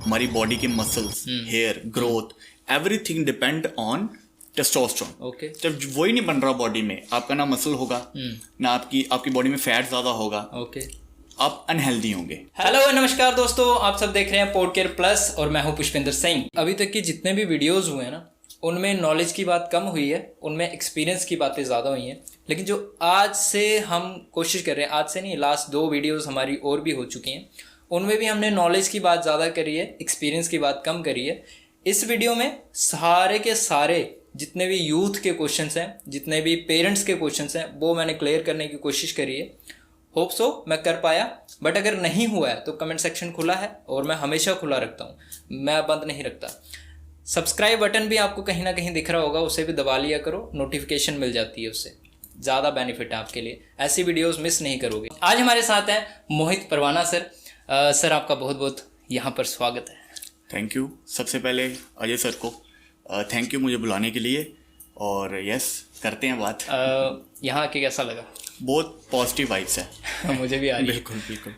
हमारी बॉडी के muscles, hair growth, everything depend on testosterone. Okay. जब वही नहीं बन रहा बॉडी में, आपका ना मसल होगा ना आपकी बॉडी में फैट ज्यादा होगा, ओके, आप अनहेल्दी होंगे। हेलो नमस्कार दोस्तों, आप सब देख रहे हैं पॉडकेयर प्लस और मैं हूं पुष्पेंद्र सिंह। अभी तक के जितने भी वीडियोस हुए हैं ना, उनमें नॉलेज की बात कम हुई है, उनमें एक्सपीरियंस की बातें ज़्यादा हुई हैं। लेकिन जो आज से हम कोशिश कर रहे हैं, आज से नहीं, लास्ट 2 वीडियोस हमारी और भी हो चुकी हैं, उनमें भी हमने नॉलेज की बात ज़्यादा करी है, एक्सपीरियंस की बात कम करी है। इस वीडियो में सारे के सारे जितने भी यूथ के क्वेश्चंस हैं, जितने भी पेरेंट्स के क्वेश्चंस हैं, वो मैंने क्लियर करने की कोशिश करी है। होप सो मैं कर पाया, बट अगर नहीं हुआ है तो कमेंट सेक्शन खुला है और मैं हमेशा खुला रखता हूँ, मैं बंद नहीं रखता। सब्सक्राइब बटन भी आपको कहीं ना कहीं दिख रहा होगा, उसे भी दबा लिया करो, नोटिफिकेशन मिल जाती है, उससे ज़्यादा बेनिफिट है आपके लिए, ऐसी वीडियोस मिस नहीं करोगे। आज हमारे साथ हैं मोहित परवाना सर। सर आपका बहुत बहुत यहाँ पर स्वागत है। Thank you. सबसे पहले अजय सर को थैंक यू मुझे बुलाने के लिए, और यस करते हैं बात। यहाँ आके कैसा लगा? बहुत पॉजिटिव वाइब्स है। मुझे भी आ रही है। बिल्कुल बिल्कुल।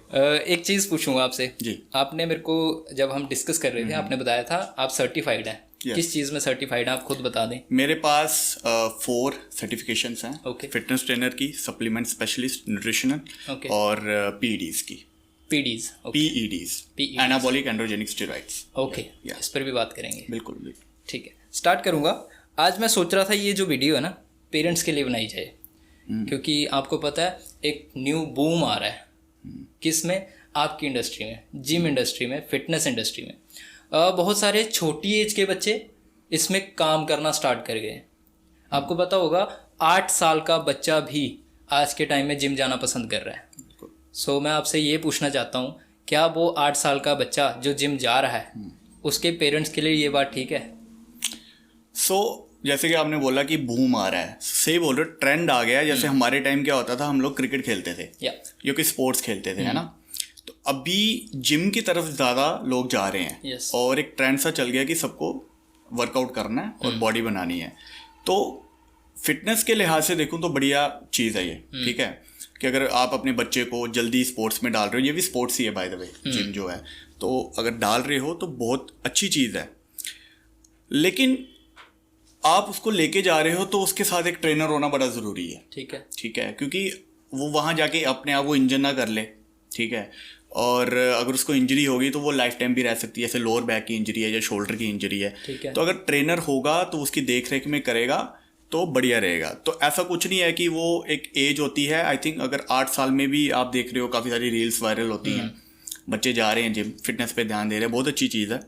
एक चीज़ पूछूंगा आपसे जी। आपने मेरे को जब हम डिस्कस कर रहे थे, आपने बताया था आप सर्टिफाइड हैं। Yes. किस चीज़ में सर्टिफाइड हैं, आप खुद बता दें। मेरे पास 4 सर्टिफिकेशंस हैं। Okay. फिटनेस ट्रेनर की, सप्लीमेंट स्पेशलिस्ट, न्यूट्रिशनल, Okay. और पीईडीज की। PEDs, PEDs, anabolic androgenic steroids. Okay, इस पर भी बात करेंगे। बिल्कुल बिल्कुल। ठीक है, स्टार्ट करूंगा। आज मैं सोच रहा था ये जो वीडियो है ना, पेरेंट्स के लिए बनाई जाए, क्योंकि आपको पता है एक न्यू बूम आ रहा है। किस में? आपकी इंडस्ट्री में, जिम इंडस्ट्री में, फिटनेस इंडस्ट्री में। बहुत सारे छोटी एज के बच्चे इसमें काम करना स्टार्ट कर गए। आपको पता होगा 8 साल का बच्चा भी आज के टाइम में जिम जाना पसंद कर रहा है। सो मैं आपसे ये पूछना चाहता हूँ, क्या वो 8 साल का बच्चा जो जिम जा रहा है, उसके पेरेंट्स के लिए ये बात ठीक है? जैसे कि आपने बोला कि बूम आ रहा है, सही बोल रहे हो, ट्रेंड आ गया है। जैसे हमारे टाइम क्या होता था, हम लोग क्रिकेट खेलते थे, जो कि स्पोर्ट्स खेलते थे, है ना। तो अभी जिम की तरफ ज़्यादा लोग जा रहे हैं। Yes. और एक ट्रेंड सा चल गया कि सबको वर्कआउट करना है और बॉडी बनानी है। तो फिटनेस के लिहाज से देखूँ तो बढ़िया चीज़ है ये, ठीक है, कि अगर आप अपने बच्चे को जल्दी स्पोर्ट्स में डाल रहे हो, ये भी स्पोर्ट्स ही है बाय द वे, जिम जो है, तो अगर डाल रहे हो तो बहुत अच्छी चीज़ है। लेकिन आप उसको लेके जा रहे हो तो उसके साथ एक ट्रेनर होना बड़ा ज़रूरी है। ठीक है, ठीक है, क्योंकि वो वहाँ जाके अपने आप वो इंजन ना कर ले, ठीक है। और अगर उसको इंजरी होगी तो वो लाइफ टाइम भी रह सकती है, जैसे लोअर बैक की इंजरी है या शोल्डर की इंजरी है। तो अगर ट्रेनर होगा तो उसकी देख रेख में करेगा तो बढ़िया रहेगा। तो ऐसा कुछ नहीं है कि वो एक एज होती है। आई थिंक अगर 8 साल में भी आप देख रहे हो, काफ़ी सारी रील्स वायरल होती हैं, बच्चे जा रहे हैं जिम, फिटनेस पे ध्यान दे रहे हैं, बहुत अच्छी चीज़ है।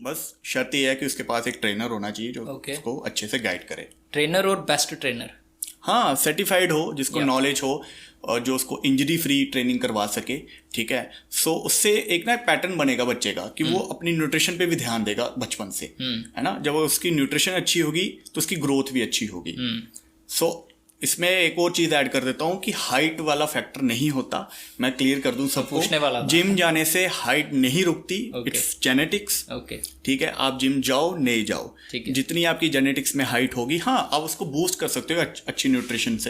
बस शर्त ये है कि उसके पास एक ट्रेनर होना चाहिए जो उसको अच्छे से गाइड करे। ट्रेनर और बेस्ट ट्रेनर, हाँ, सर्टिफाइड हो, जिसको नॉलेज हो और जो उसको इंजरी फ्री ट्रेनिंग करवा सके, ठीक है। सो उससे एक ना पैटर्न बनेगा बच्चे का कि वो अपनी न्यूट्रिशन पे भी ध्यान देगा बचपन से, है ना। जब उसकी न्यूट्रिशन अच्छी होगी तो उसकी ग्रोथ भी अच्छी होगी। सो इसमें एक और चीज़ ऐड कर देता हूँ कि हाइट वाला फैक्टर नहीं होता। मैं क्लियर कर दूँ सबको, जिम जाने से हाइट नहीं रुकती, इट्स जेनेटिक्स। ठीक है, आप जिम जाओ नहीं जाओ, जितनी आपकी जेनेटिक्स में हाइट होगी, हाँ आप उसको बूस्ट कर सकते हो अच्छी न्यूट्रिशन से,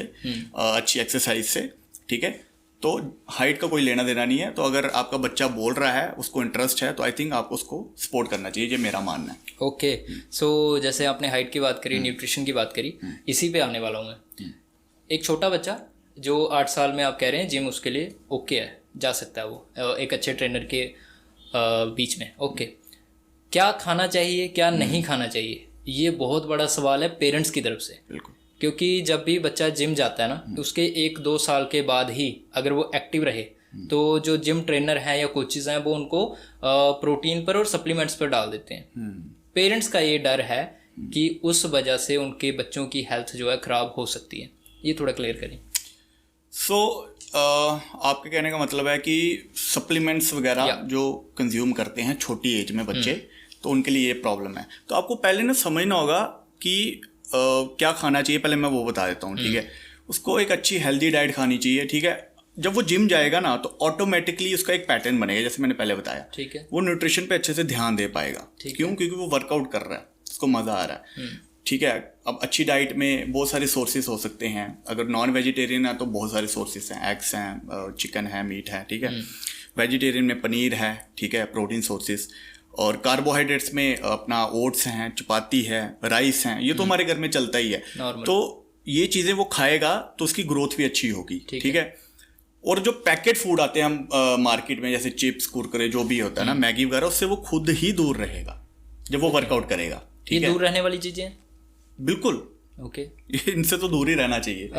अच्छी एक्सरसाइज से, ठीक है। तो हाइट का कोई लेना देना नहीं है। तो अगर आपका बच्चा बोल रहा है, उसको इंटरेस्ट है, तो आई थिंक आपको उसको सपोर्ट करना चाहिए, ये मेरा मानना है। ओके, सो जैसे आपने हाइट की बात करी, न्यूट्रिशन की बात करी, इसी पे आने वाला हूँ मैं। एक छोटा बच्चा जो 8 साल में आप कह रहे हैं जिम उसके लिए ओके है, जा सकता है वो एक अच्छे ट्रेनर के बीच में। ओके, क्या खाना चाहिए, क्या नहीं खाना चाहिए, ये बहुत बड़ा सवाल है पेरेंट्स की तरफ से। बिल्कुल, क्योंकि जब भी बच्चा जिम जाता है ना, उसके 1-2 साल के बाद ही अगर वो एक्टिव रहे तो जो जिम ट्रेनर हैं या कोचेज हैं वो उनको प्रोटीन पर और सप्लीमेंट्स पर डाल देते हैं। पेरेंट्स का ये डर है कि उस वजह से उनके बच्चों की हेल्थ जो है ख़राब हो सकती है। ये थोड़ा क्लियर करें। आपके कहने का मतलब है कि सप्लीमेंट्स वगैरह जो कंज्यूम करते हैं छोटी एज में बच्चे, तो उनके लिए ये प्रॉब्लम है। तो आपको पहले ना समझना होगा कि क्या खाना चाहिए, पहले मैं वो बता देता हूँ, ठीक है। उसको एक अच्छी हेल्दी डाइट खानी चाहिए, ठीक है। जब वो जिम जाएगा ना तो ऑटोमेटिकली उसका एक पैटर्न बनेगा, जैसे मैंने पहले बताया, ठीक है। वो न्यूट्रिशन पे अच्छे से ध्यान दे पाएगा। क्यों? क्योंकि वो वर्कआउट कर रहा है, उसको मज़ा आ रहा है, ठीक है। अब अच्छी डाइट में बहुत सारे सोर्सेज हो सकते हैं। अगर नॉन वेजिटेरियन है तो बहुत सारे सोर्सेज हैं, एग्स हैं, चिकन है, मीट है, ठीक है। वेजिटेरियन में पनीर है, ठीक है, प्रोटीन सोर्सेज, और कार्बोहाइड्रेट्स में अपना ओट्स हैं, चपाती है, राइस हैं, ये तो हमारे घर में चलता ही है। तो ये चीज़ें वो खाएगा तो उसकी ग्रोथ भी अच्छी होगी, ठीक है। और जो पैकेट फूड आते हैं हम मार्केट में, जैसे चिप्स, कुरकुरे, जो भी होता है ना, मैगी वगैरह, उससे वो खुद ही दूर रहेगा जब वो वर्कआउट करेगा। ये दूर रहने वाली चीजें हैं? बिल्कुल, ओके, इनसे तो दूर ही रहना चाहिए।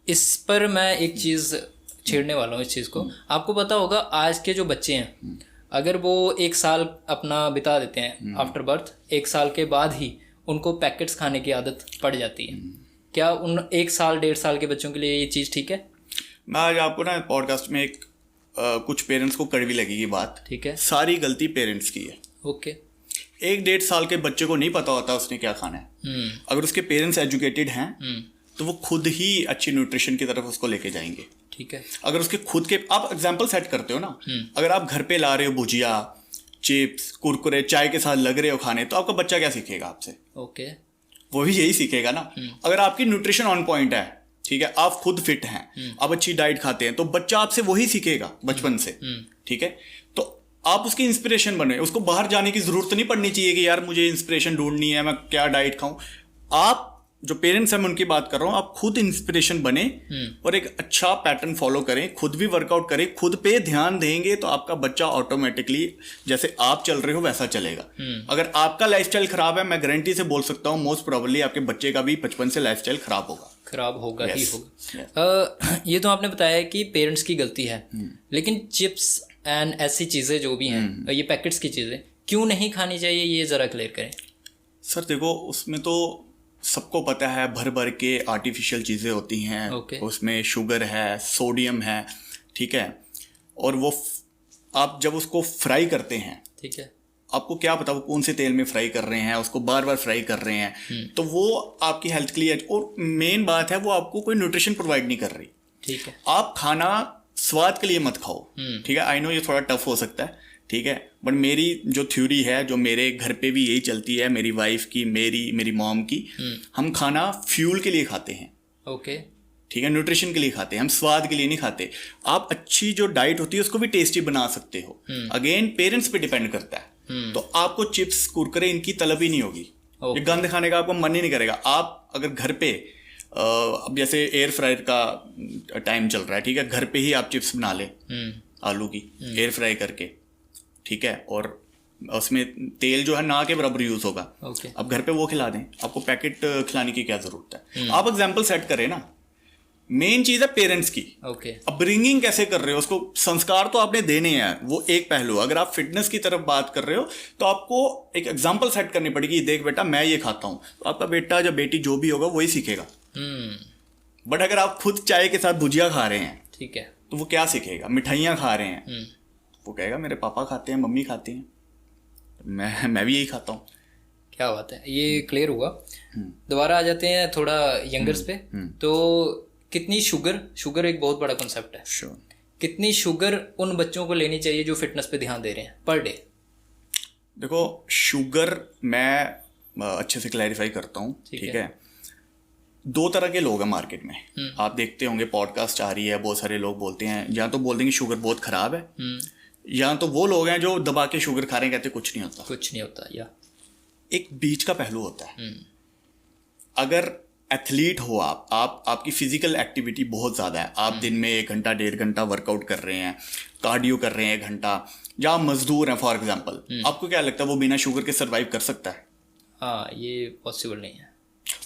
इस पर मैं एक चीज छेड़ने वाला हूँ, इस चीज को। आपको पता होगा आज के जो बच्चे हैं, अगर वो 1 साल अपना बिता देते हैं आफ्टर बर्थ, 1 साल के बाद ही उनको पैकेट्स खाने की आदत पड़ जाती है। क्या उन 1 साल 1.5 साल के बच्चों के लिए ये चीज़ ठीक है? मैं आज आपको ना पॉडकास्ट में एक कुछ पेरेंट्स को कड़वी लगेगी बात, ठीक है, सारी गलती पेरेंट्स की है। ओके। 1-1.5 साल के बच्चे को नहीं पता होता उसने क्या खाना है। अगर उसके पेरेंट्स एजुकेटेड हैं तो वो खुद ही अच्छी न्यूट्रिशन की तरफ उसको लेके जाएंगे, ठीक है। अगर उसके खुद के आप एग्जाम्पल सेट करते हो ना, अगर आप घर पे ला रहे हो भुजिया, चिप्स, कुरकुरे, चाय के साथ लग रहे हो खाने, तो आपका बच्चा क्या सीखेगा आपसे? ओके, वो भी यही सीखेगा ना। अगर आपकी न्यूट्रिशन ऑन पॉइंट है, ठीक है, आप खुद फिट हैं, आप अच्छी डाइट खाते हैं, तो बच्चा आपसे वही सीखेगा बचपन से, ठीक है। तो आप उसकी इंस्पिरेशन बने, उसको बाहर जाने की जरूरत नहीं पड़नी चाहिए कि यार मुझे इंस्पिरेशन ढूंढनी है, मैं क्या डाइट खाऊं। आप जो पेरेंट्स हैं मैं उनकी बात कर रहा हूं, आप खुद इंस्पिरेशन बने और एक अच्छा पैटर्न फॉलो करें, खुद भी वर्कआउट करें, खुद पे ध्यान देंगे, तो आपका बच्चा ऑटोमेटिकली जैसे आप चल रहे हो वैसा चलेगा। अगर आपका लाइफस्टाइल खराब है, मैं गारंटी से बोल सकता हूं मोस्ट प्रोबेबली आपके बच्चे का भी बचपन से लाइफस्टाइल खराब होगा ही होगा। ये तो आपने बताया कि पेरेंट्स की गलती है, लेकिन चिप्स एंड ऐसी चीजें जो भी हैं, ये पैकेट्स की चीजें क्यों नहीं खानी चाहिए, ये जरा क्लियर करें। सर देखो, उसमें तो सबको पता है भर भर के आर्टिफिशियल चीज़ें होती हैं, उसमें शुगर है, सोडियम है, ठीक है। और वो आप जब उसको फ्राई करते हैं, ठीक है, आपको क्या पता वो कौन से तेल में फ्राई कर रहे हैं, उसको बार बार फ्राई कर रहे हैं, तो वो आपकी हेल्थ के लिए, और मेन बात है वो आपको कोई न्यूट्रिशन प्रोवाइड नहीं कर रही, ठीक है। आप खाना स्वाद के लिए मत खाओ, ठीक है। आई नो ये थोड़ा टफ हो सकता है, ठीक है, बट मेरी जो थ्योरी है, जो मेरे घर पे भी यही चलती है, मेरी वाइफ की, मेरी मॉम की, हम खाना फ्यूल के लिए खाते हैं, ओके, ठीक है, न्यूट्रिशन के लिए खाते हैं, हम स्वाद के लिए नहीं खाते। आप अच्छी जो डाइट होती है उसको भी टेस्टी बना सकते हो। अगेन पेरेंट्स पे डिपेंड करता है। तो आपको चिप्स, कुरकुरे इनकी तलब ही नहीं होगी, ये गंद खाने का आपको मन ही नहीं करेगा। आप अगर घर पे अब जैसे एयर फ्रायर का टाइम चल रहा है, ठीक है, घर पे ही आप चिप्स बना लें आलू की, एयर फ्राई करके, ठीक है, और उसमें तेल जो है ना के बराबर यूज होगा, अब घर पे वो खिला दें, आपको पैकेट खिलाने की क्या जरूरत है। आप एग्जाम्पल सेट करें ना, मेन चीज है पेरेंट्स की। अपब्रिंगिंग कैसे कर रहे हो, उसको संस्कार तो आपने देने हैं, वो एक पहलू। अगर आप फिटनेस की तरफ बात कर रहे हो तो आपको एक एग्जाम्पल सेट करनी पड़ेगी, देख बेटा मैं ये खाता हूं, तो आपका बेटा या बेटी जो भी होगा वही सीखेगा। बट अगर आप खुद चाय के साथ भुजिया खा रहे हैं, ठीक है, तो वो क्या सीखेगा? मिठाइयाँ खा रहे हैं, वो कहेगा मेरे पापा खाते हैं, मम्मी खाती हैं, मैं भी यही खाता हूँ। क्या बात है, ये क्लियर हुआ। दोबारा आ जाते हैं थोड़ा यंगर्स पे। तो कितनी शुगर एक बहुत बड़ा कॉन्सेप्ट है। कितनी शुगर उन बच्चों को लेनी चाहिए जो फिटनेस पे ध्यान दे रहे हैं पर डे? देखो, शुगर मैं अच्छे से क्लैरिफाई करता हूँ, ठीक है। 2 तरह के लोग हैं मार्केट में, आप देखते होंगे पॉडकास्ट आ रही है, बहुत सारे लोग बोलते हैं, या तो बोल देंगे शुगर बहुत खराब है, या तो वो लोग हैं जो दबा के शुगर खा रहे हैं, कहते कुछ नहीं होता। या एक बीच का पहलू होता है। अगर एथलीट हो आपकी फिजिकल एक्टिविटी बहुत ज़्यादा है, आप दिन में 1 घंटा 1.5 घंटा वर्कआउट कर रहे हैं, कार्डियो कर रहे हैं 1 घंटा, या आप मजदूर हैं फॉर एग्जांपल, आपको क्या लगता है वो बिना शुगर के सर्वाइव कर सकता है? हाँ, ये पॉसिबल नहीं है।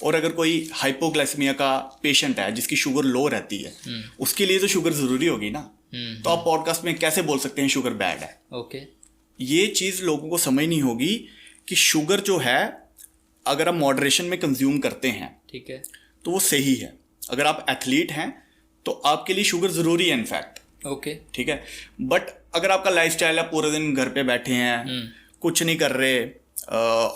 और अगर कोई हाइपोग्लाइसेमिया का पेशेंट है जिसकी शुगर लो रहती है, उसके लिए तो शुगर ज़रूरी होगी ना। तो आप पॉडकास्ट में कैसे बोल सकते हैं शुगर बैड है? ओके, ये चीज़ लोगों को समझ नहीं होगी कि शुगर जो है अगर आप मॉडरेशन में कंज्यूम करते हैं, ठीक है, तो वो सही है। अगर आप एथलीट हैं तो आपके लिए शुगर ज़रूरी है इनफैक्ट, ओके, ठीक है। बट अगर आपका लाइफस्टाइल है पूरे दिन घर पे बैठे हैं, कुछ नहीं कर रहे,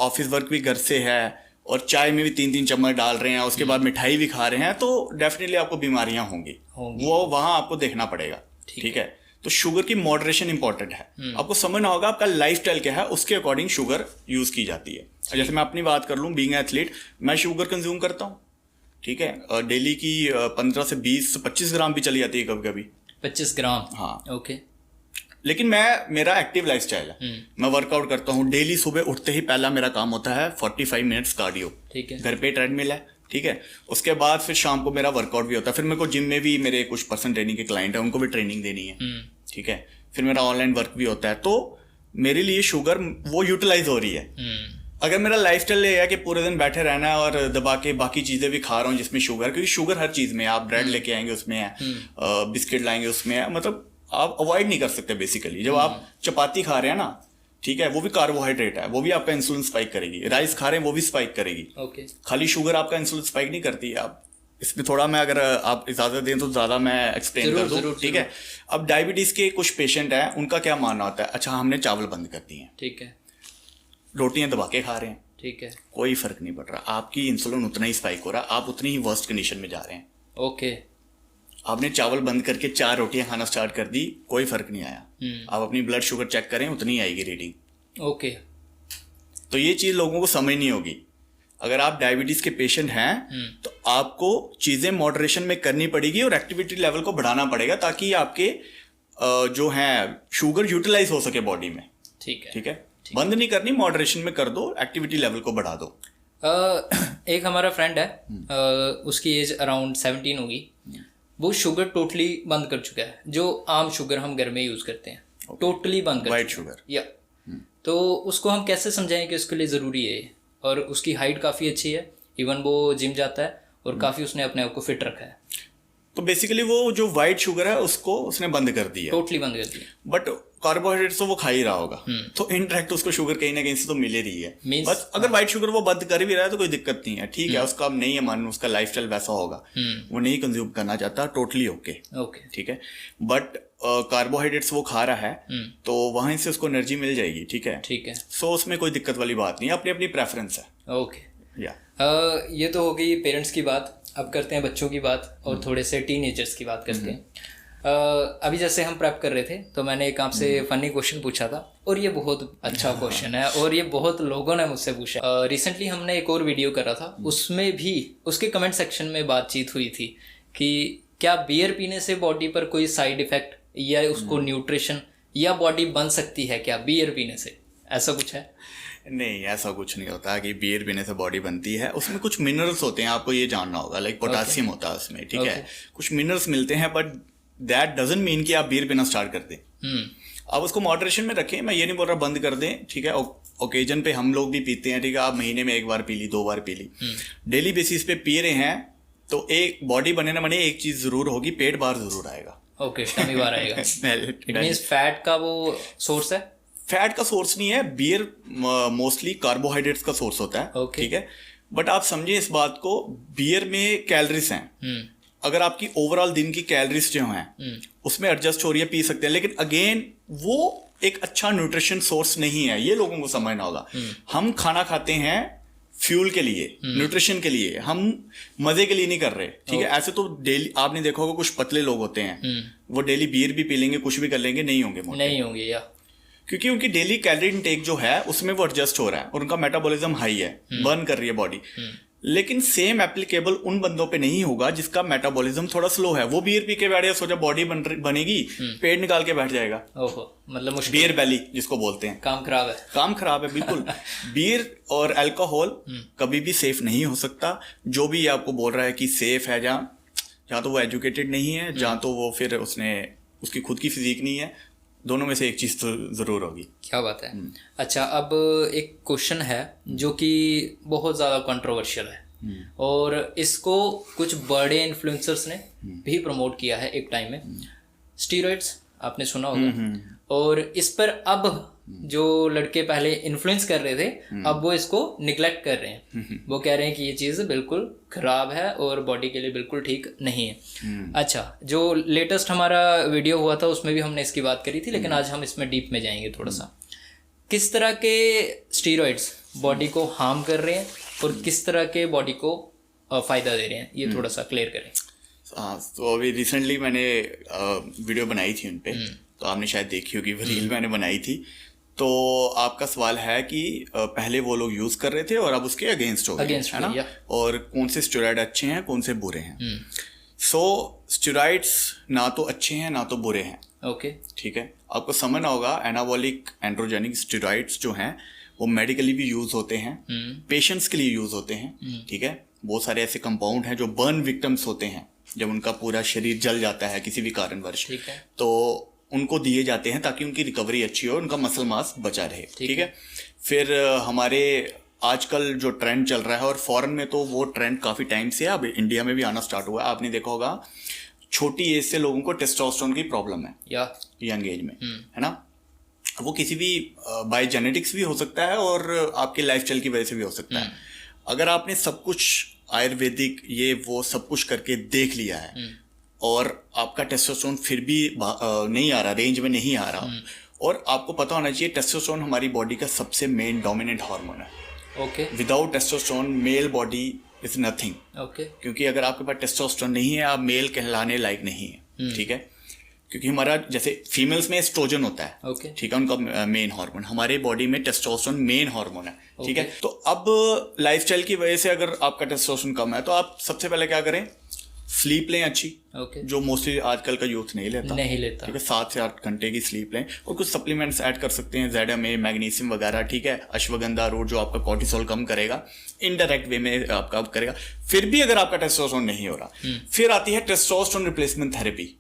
ऑफिस वर्क भी घर से है, और चाय में भी 3-3 चम्मच डाल रहे हैं, उसके बाद मिठाई भी खा रहे हैं, तो डेफिनेटली आपको बीमारियां होंगी। वो वहाँ आपको देखना पड़ेगा, ठीक है। तो शुगर की मॉडरेशन इंपॉर्टेंट है। आपको समझना होगा आपका लाइफस्टाइल क्या है, उसके अकॉर्डिंग शुगर यूज की जाती है। जैसे मैं अपनी बात कर लूँ, बीइंग एथलीट, मैं शुगर कंज्यूम करता हूँ, ठीक है, डेली की 15 से 20 से 25 ग्राम भी चली जाती है कभी कभी। 25 ग्राम? हाँ, ओके। लेकिन मेरा एक्टिव लाइफस्टाइल है, मैं वर्कआउट करता हूँ डेली। सुबह उठते ही पहला मेरा काम होता है 45 मिनट्स कार्डियो, ठीक है, घर पे ट्रेडमिल है, ठीक है। उसके बाद फिर शाम को मेरा वर्कआउट भी होता है, फिर मेरे को जिम में भी मेरे कुछ पर्सन ट्रेनिंग के क्लाइंट है, उनको भी ट्रेनिंग देनी है, ठीक है। फिर मेरा ऑनलाइन वर्क भी होता है, तो मेरे लिए शुगर वो यूटिलाइज हो रही है। अगर मेरा लाइफस्टाइल ये है कि पूरे दिन बैठे रहना है और दबा के बाकी चीजें भी खा रहा हूँ जिसमें शुगर, क्योंकि शुगर हर चीज में है, आप ब्रेड लेके आएंगे उसमें है, बिस्किट लाएंगे उसमें है, मतलब आप अवॉइड नहीं कर सकते बेसिकली। जब आप चपाती खा रहे हैं ना, ठीक है, वो भी कार्बोहाइड्रेट है, वो भी आपका इंसुलिन स्पाइक करेगी। राइस खा रहे हैं वो भी स्पाइक करेगी, ओके। खाली शुगर आपका इंसुलिन स्पाइक नहीं करती है। आप इसमें थोड़ा मैं, अगर आप इजाजत दें तो ज्यादा मैं एक्सप्लेन कर दूं, ठीक है। अब डायबिटीज के कुछ पेशेंट हैं, उनका क्या मानना होता है, अच्छा हमने चावल बंद कर दिए हैं, ठीक है, रोटियां दबा के खा रहे हैं, ठीक है, कोई फर्क नहीं पड़ रहा, आपकी इंसुलिन उतना ही स्पाइक हो रहा है, आप उतनी ही वर्स्ट कंडीशन में जा रहे हैं। ओके। आपने चावल बंद करके 4 रोटियां खाना स्टार्ट कर दी, कोई फर्क नहीं आया। आप अपनी ब्लड शुगर चेक करें, उतनी ही आएगी रीडिंग। ओके। तो ये चीज लोगों को समझ नहीं होगी। अगर आप डायबिटीज के पेशेंट हैं तो आपको चीजें मॉडरेशन में करनी पड़ेगी और एक्टिविटी लेवल को बढ़ाना पड़ेगा, ताकि आपके जो है शुगर यूटिलाइज हो सके बॉडी में, ठीक है, ठीक है। बंद नहीं करनी, मॉडरेशन में कर दो, एक्टिविटी लेवल को बढ़ा दो। एक हमारा फ्रेंड है, उसकी एज अराउंड 17 होगी, वो शुगर टोटली बंद कर चुका है, जो आम शुगर हम घर में यूज करते हैं, टोटली बंद कर वाइट शुगर, या तो उसको हम कैसे समझाएं कि उसके लिए ज़रूरी है ये? और उसकी हाइट काफ़ी अच्छी है, इवन वो जिम जाता है और काफ़ी उसने अपने आप को फिट रखा है। तो बेसिकली वो जो वाइट शुगर है उसको उसने बंद कर दिया, टोटली बंद कर दिया, बट कार्बोहाइड्रेट्स तो वो खा ही रहा होगा, तो इनडायरेक्ट उसको शुगर कहीं ना कहीं से तो मिल ही रही है। बस अगर व्हाइट शुगर वो बंद कर भी रहा है तो कोई दिक्कत नहीं है, ठीक है। उसका अब नहीं है मान, उसका लाइफस्टाइल वैसा होगा, वो नहीं कंज्यूम करना चाहता, टोटली ओके, ठीक है। बट कार्बोहाइड्रेट्स वो खा रहा है तो वहां से उसको एनर्जी मिल जाएगी, ठीक है, ठीक है। सो उसमें कोई दिक्कत वाली बात नहीं है, अपनी अपनी प्रेफरेंस है। ओके, या ये तो हो गई पेरेंट्स की बात। अब करते हैं बच्चों की बात और थोड़े से टीनेजर्स की बात करते हैं। अभी जैसे हम प्रेप कर रहे थे तो मैंने एक आपसे फनी क्वेश्चन पूछा था, और ये बहुत अच्छा क्वेश्चन है और ये बहुत लोगों ने मुझसे पूछा। रिसेंटली हमने एक और वीडियो करा था, उसमें भी उसके कमेंट सेक्शन में बातचीत हुई थी कि क्या बियर पीने से बॉडी पर कोई साइड इफेक्ट या उसको न्यूट्रिशन या बॉडी बन सकती है क्या बियर पीने से, ऐसा कुछ है? नहीं, ऐसा कुछ नहीं होता कि बियर पीने से बॉडी बनती है। उसमें कुछ मिनरल्स होते हैं, आपको ये जानना होगा, लाइक पोटेशियम होता है उसमें, ठीक है, कुछ मिनरल्स मिलते हैं, बट दैट डजंट मीन कि आप बियर पीना स्टार्ट कर दें। आप उसको मॉडरेशन में रखें, मैं ये नहीं बोल रहा बंद कर दें, ठीक है। ओकेजन पे हम लोग भी पीते हैं, ठीक है, आप महीने में 1 बार पी ली, 2 बार पी ली, डेली बेसिस पे पी रहे हैं तो एक बॉडी बने ना बने, एक चीज जरूर होगी, पेट बाहर जरूर आएगा। ओके, टमी बार आएगा। इट मींस फैट का वो सोर्स है? फैट का सोर्स नहीं है, बियर मोस्टली कार्बोहाइड्रेट्स का सोर्स होता है, ठीक है। बट आप समझिए इस बात को, बियर में कैलोरीज हैं, अगर आपकी ओवरऑल दिन की कैलोरीज जो हैं उसमें एडजस्ट हो रही है, पी सकते हैं, लेकिन अगेन वो एक अच्छा न्यूट्रिशन सोर्स नहीं है, ये लोगों को समझना होगा। हम खाना खाते हैं फ्यूल के लिए, न्यूट्रिशन के लिए, हम मजे के लिए नहीं कर रहे, ठीक है। ऐसे तो डेली आपने देखा होगा कुछ पतले लोग होते हैं, वो डेली बियर भी पी लेंगे, कुछ भी कर लेंगे, नहीं होंगे मोटे, नहीं होंगे, या क्योंकि उनकी डेली कैलोरी इनटेक जो है उसमें वो एडजस्ट हो रहा है और उनका मेटाबॉलिज्म हाई है, बर्न कर रही है बॉडी। लेकिन सेम एप्लीकेबल उन बंदों पे नहीं होगा जिसका मेटाबॉलिज्म थोड़ा स्लो है। वो बियर पी के बैठ गया, सोचा बॉडी बनेगी, पेट निकाल के बैठ जाएगा। ओहो, मतलब मुश्किल, बियर बैली जिसको बोलते हैं, काम खराब है, काम खराब है बिल्कुल। बियर और अल्कोहल कभी भी सेफ नहीं हो सकता। जो भी आपको बोल रहा है कि सेफ है, जहाँ तो वो एजुकेटेड नहीं है, जहाँ तो वो फिर उसकी खुद की फिजिक नहीं है, दोनों में से एक चीज तो जरूर होगी। क्या बात है। अच्छा, अब एक क्वेश्चन है जो कि बहुत ज़्यादा कंट्रोवर्शियल है और इसको कुछ बड़े इन्फ्लुएंसर्स ने भी प्रमोट किया है एक टाइम में। स्टीरॉइड्स आपने सुना होगा, और इस पर अब जो लड़के पहले इन्फ्लुएंस कर रहे थे, अब वो इसको निगलेक्ट कर रहे हैं। वो कह रहे हैं कि ये चीज़ बिल्कुल खराब है और बॉडी के लिए बिल्कुल ठीक नहीं है। अच्छा, जो लेटेस्ट हमारा वीडियो हुआ था उसमें भी हमने इसकी बात करी थी, लेकिन आज हम इसमें डीप में जाएंगे थोड़ा सा। किस तरह के स्टीरॉइड्स बॉडी को हार्म कर रहे हैं और किस तरह के बॉडी को फ़ायदा दे रहे हैं, ये थोड़ा सा क्लियर करें। तो अभी रिसेंटली मैंने वीडियो बनाई थी उन पे, तो आपने शायद देखी होगी, रील मैंने बनाई थी। तो आपका सवाल है कि पहले वो लोग यूज कर रहे थे और अब उसके अगेंस्ट हो गए, है ना, और कौन से स्टेरॉइड अच्छे हैं, कौन से बुरे हैं। सो स्टेरॉइड्स ना तो अच्छे हैं ना तो बुरे हैं, ओके, ठीक है। आपको समझना होगा एनाबॉलिक एंड्रोजेनिक स्टेरॉइड्स जो हैं वो मेडिकली भी यूज होते हैं, पेशेंट्स के लिए यूज होते हैं, ठीक है। बहुत सारे ऐसे कंपाउंड हैं जो बर्न विक्टिम्स होते हैं, जब उनका पूरा शरीर जल जाता है किसी भी कारणवश, तो उनको दिए जाते हैं ताकि उनकी रिकवरी अच्छी हो, उनका मसल मास बचा रहे, ठीक है। फिर हमारे आजकल जो ट्रेंड चल रहा है, और फॉरेन में तो वो ट्रेंड काफ़ी टाइम से अब इंडिया में भी आना स्टार्ट हुआ है, आपने देखा होगा छोटी एज से लोगों को टेस्टोस्टेरोन की प्रॉब्लम है यंग एज में, है ना। वो किसी भी बाय जेनेटिक्स भी हो सकता है और आपके लाइफस्टाइल की वजह से भी हो सकता है। अगर आपने सब कुछ आयुर्वेदिक ये वो सब कुछ करके देख लिया है और आपका टेस्टोस्टेरोन फिर भी नहीं आ रहा, रेंज में नहीं आ रहा, और आपको पता होना चाहिए टेस्टोस्टेरोन हमारी बॉडी का सबसे मेन डोमिनेंट हार्मोन है। Without testosterone male body is nothing, क्योंकि अगर आपके पास टेस्टोस्टेरोन नहीं है आप मेल कहलाने लायक नहीं है, ठीक है। क्योंकि हमारा जैसे फीमेल्स में एस्ट्रोजन होता है, ठीक है, उनका मेन हार्मोन, हमारे बॉडी में टेस्टोस्टेरोन मेन हार्मोन है, ठीक है। तो अब लाइफस्टाइल की वजह से अगर आपका टेस्टोस्टेरोन कम है तो आप सबसे पहले क्या करें, स्लीप लें अच्छी, जो मोस्टली आजकल का यूथ नहीं लेता, ठीक है। 7 से 8 घंटे की स्लीप लें और कुछ सप्लीमेंट्स ऐड कर सकते हैं, ZMA, मैग्नीशियम वगैरह, ठीक है। अश्वगंधा रूट जो आपका कॉर्टिसोल कम करेगा, इनडायरेक्ट वे में आपका करेगा। फिर भी अगर आपका टेस्टोस्टेरोन नहीं हो रहा, फिर आती है testosterone replacement therapy.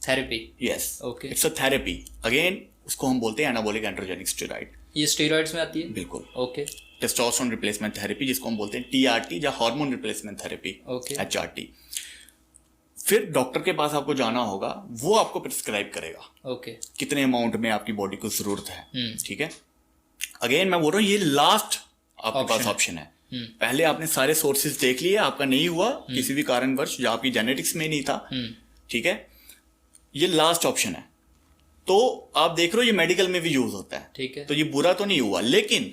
Therapy, yes, it's a therapy. Again उसको हम बोलते हैं एनाबॉलिक एंड्रोजेनिक स्टेरॉइड, ये स्टेरॉइड्स में आती है, बिल्कुल। टेस्टोस्टेरोन रिप्लेसमेंट थेरेपी जिसको हम बोलते हैं TRT या हार्मोन रिप्लेसमेंट थेरेपी, HRT। फिर डॉक्टर के पास आपको जाना होगा, वो आपको प्रिस्क्राइब करेगा कितने अमाउंट में आपकी बॉडी को जरूरत है, ठीक है। अगेन मैं बोल रहा हूँ ये लास्ट आपके पास ऑप्शन है। पहले आपने सारे सोर्सेज देख लिए, आपका नहीं हुआ किसी भी कारणवश, जो आपकी जेनेटिक्स में नहीं था, ठीक है, ये लास्ट ऑप्शन है। तो आप देख रहे हो ये मेडिकल में भी यूज होता है, ठीक है। तो ये बुरा तो नहीं हुआ, लेकिन